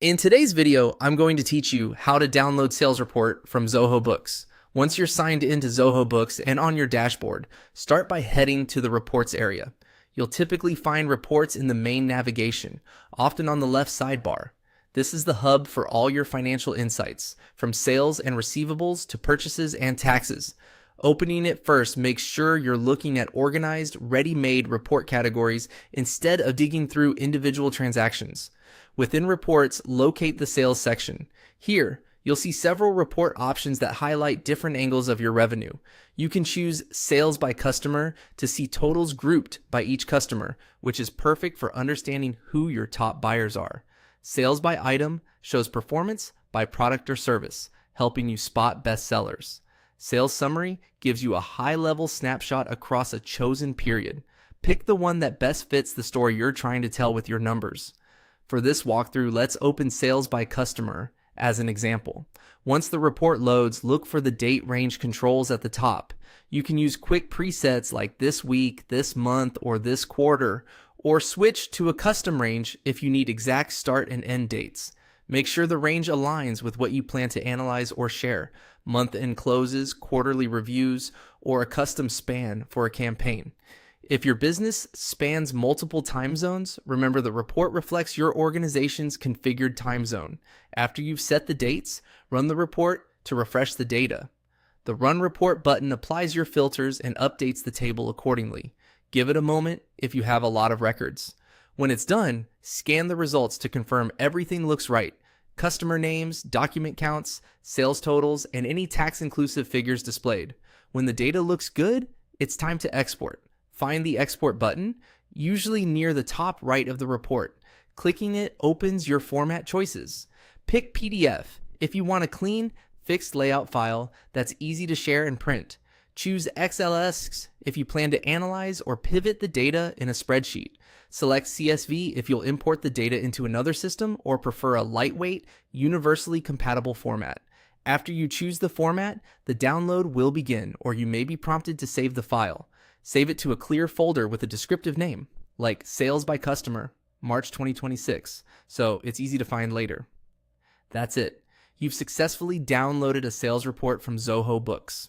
In today's video, I'm going to teach you how to download sales report from Zoho Books. Once you're signed into Zoho Books and on your dashboard, start by heading to the reports area. You'll typically find reports in the main navigation, often on the left sidebar. This is the hub for all your financial insights, from sales and receivables to purchases and taxes. Opening it first makes sure you're looking at organized, ready-made report categories instead of digging through individual transactions. Within reports, locate the sales section. Here, you'll see several report options that highlight different angles of your revenue. You can choose sales by customer to see totals grouped by each customer, which is perfect for understanding who your top buyers are. Sales by item shows performance by product or service, helping you spot best sellers. Sales summary gives you a high-level snapshot across a chosen period. Pick the one that best fits the story you're trying to tell with your numbers. For this walkthrough, let's open sales by customer as an example. Once the report loads, look for the date range controls at the top. You can use quick presets like this week, this month, or this quarter, or switch to a custom range if you need exact start and end dates. Make sure the range aligns with what you plan to analyze or share: month-end closes, quarterly reviews, or a custom span for a campaign. If your business spans multiple time zones, remember the report reflects your organization's configured time zone. After you've set the dates, run the report to refresh the data. The Run Report button applies your filters and updates the table accordingly. Give it a moment if you have a lot of records. When it's done, scan the results to confirm everything looks right: customer names, document counts, sales totals, and any tax-inclusive figures displayed. When the data looks good, it's time to export. Find the Export button, usually near the top right of the report. Clicking it opens your format choices. Pick PDF if you want a clean, fixed layout file that's easy to share and print. Choose XLS if you plan to analyze or pivot the data in a spreadsheet. Select CSV if you'll import the data into another system or prefer a lightweight, universally compatible format. After you choose the format, the download will begin, or you may be prompted to save the file. Save it to a clear folder with a descriptive name, like Sales by Customer, March 2026, so it's easy to find later. That's it. You've successfully downloaded a sales report from Zoho Books.